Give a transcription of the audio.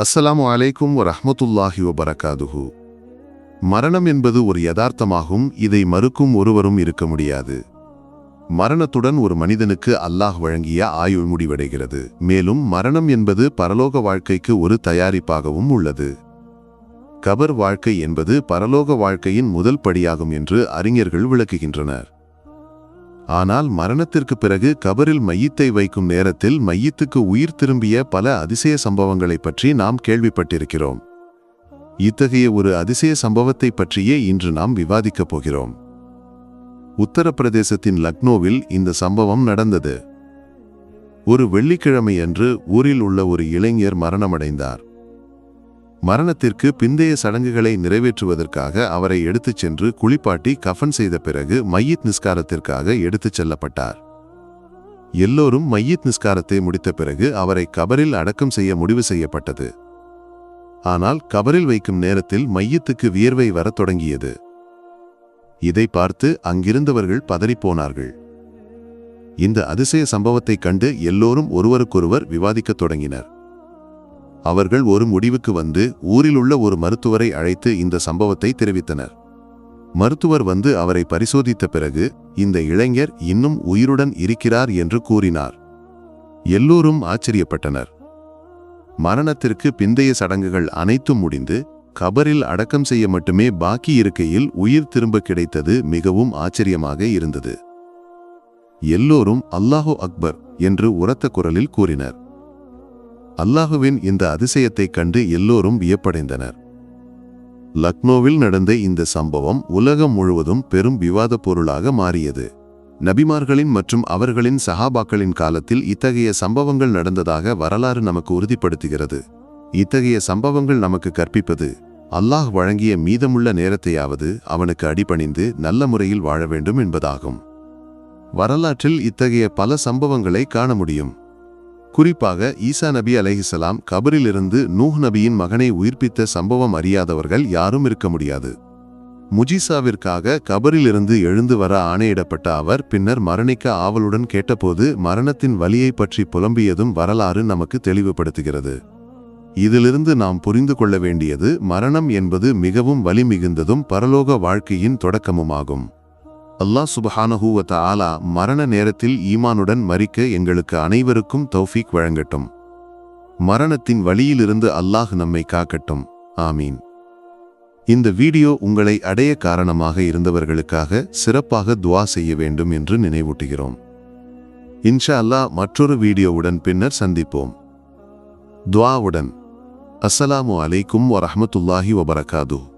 அஸ்ஸலாமு அலைக்கும் வரஹ்மத்துல்லாஹி வபரகாதுஹு. மரணம் என்பது ஒரு யதார்த்தமாகும். இதை மறுக்கும் ஒருவரும் இருக்க முடியாது. மரணத்துடன் ஒரு மனிதனுக்கு அல்லாஹ் வழங்கிய ஆயுள் முடிவடைகிறது. மேலும் மரணம் என்பது பரலோக வாழ்க்கைக்கு ஒரு தயாரிப்பாகவும் உள்ளது. கபர் வாழ்க்கை என்பது பரலோக வாழ்க்கையின் முதல் படியாகும் என்று அறிஞர்கள் விளக்குகின்றனர். ஆனால் மரணத்திற்கு பிறகு கபரில் மையத்தை வைக்கும் நேரத்தில் மையத்துக்கு உயிர் திரும்பிய பல அதிசய சம்பவங்களை பற்றி நாம் கேள்விப்பட்டிருக்கிறோம். இத்தகைய ஒரு அதிசய சம்பவத்தை பற்றியே இன்று நாம் விவாதிக்கப் போகிறோம். உத்தரப்பிரதேசத்தின் லக்னோவில் இந்த சம்பவம் நடந்தது. ஒரு வெள்ளிக்கிழமை அன்று ஊரில் உள்ள ஒரு இளைஞர் மரணமடைந்தார். மரணத்திற்கு பிந்தைய சடங்குகளை நிறைவேற்றுவதற்காக அவரை எடுத்துச் சென்று குளிப்பாட்டி கஃன் செய்த பிறகு மையத் நிஸ்காரத்திற்காக எடுத்துச் செல்லப்பட்டார். எல்லோரும் மையத் நிஸ்காரத்தை முடித்த பிறகு அவரை கபரில் அடக்கம் செய்ய முடிவு செய்யப்பட்டது. ஆனால் கபரில் வைக்கும் நேரத்தில் மையத்துக்கு வியர்வை வரத் தொடங்கியது. இதை பார்த்து அங்கிருந்தவர்கள் பதறிப்போனார்கள். இந்த அதிசய சம்பவத்தைக் கண்டு எல்லோரும் ஒருவருக்கொருவர் விவாதிக்கத் தொடங்கினர். அவர்கள் ஒரு முடிவுக்கு வந்து ஊரில் உள்ள ஒரு மருத்துவரை அழைத்து இந்த சம்பவத்தை தெரிவித்தனர். மருத்துவர் வந்து அவரை பரிசோதித்த பிறகு இந்த இளைஞர் இன்னும் உயிருடன் இருக்கிறார் என்று கூறினார். எல்லோரும் ஆச்சரியப்பட்டனர். மரணத்திற்கு பிந்தைய சடங்குகள் அனைத்தும் முடிந்து கபரில் அடக்கம் செய்ய மட்டுமே பாக்கி இருக்கையில் உயிர் திரும்ப கிடைத்தது மிகவும் ஆச்சரியமாக இருந்தது. எல்லோரும் அல்லாஹு அக்பர் என்று உரத்த குரலில் கூறினர். அல்லாஹுவின் இந்த அதிசயத்தைக் கண்டு எல்லோரும் வியப்படைந்தனர். லக்னோவில் நடந்த இந்த சம்பவம் உலகம் முழுவதும் பெரும் விவாத பொருளாக மாறியது. நபிமார்களின் மற்றும் அவர்களின் சஹாபாக்களின் காலத்தில் இத்தகைய சம்பவங்கள் நடந்ததாக வரலாறு நமக்கு உறுதிப்படுத்துகிறது. இத்தகைய சம்பவங்கள் நமக்கு கற்பிப்பது அல்லாஹ் வழங்கிய மீதமுள்ள நேரத்தையாவது அவனுக்கு அடிபணிந்து நல்ல முறையில் வாழ வேண்டும் என்பதாகும். வரலாற்றில் இத்தகைய பல சம்பவங்களை காண முடியும். குறிப்பாக ஈசா நபி அலைஹிஸ்ஸலாம் கபரிலிருந்து நூஹ் நபியின் மகனை உயிர்ப்பித்த சம்பவம் அறியாதவர்கள் யாரும் இருக்க முடியாது. முஜிசாவிற்காக கபரிலிருந்து எழுந்து வர ஆணையிடப்பட்ட அவர் பின்னர் மரணிக்க ஆவலுடன் கேட்டபோது மரணத்தின் வலியை பற்றி புலம்பியதும் வரலாறு நமக்கு தெளிவுபடுத்துகிறது. இதிலிருந்து நாம் புரிந்து கொள்ள வேண்டியது மரணம் என்பது மிகவும் வலி மிகுந்ததும் பரலோக வாழ்க்கையின் தொடக்கமுமாகும். அல்லாஹ் சுப்ஹானஹு வ தஆலா மரண நேரத்தில் ஈமானுடன் மரிக்க எங்களுக்கு அனைவருக்கும் தௌஃபீக் வழங்கட்டும். மரணத்தின் வழியிலிருந்து அல்லாஹ் நம்மை காக்கட்டும். ஆமீன். இந்த வீடியோ உங்களை அடைய காரணமாக இருந்தவர்களுக்காக சிறப்பாக துஆ செய்ய வேண்டும் என்று நினைவூட்டுகிறோம். இன்ஷா அல்லாஹ் மற்றொரு வீடியோவுடன் பின்னர் சந்திப்போம். துஆவுடன். அஸ்ஸலாமு அலைக்கும் வரஹ்மத்துல்லாஹி வபரகாதுஹு.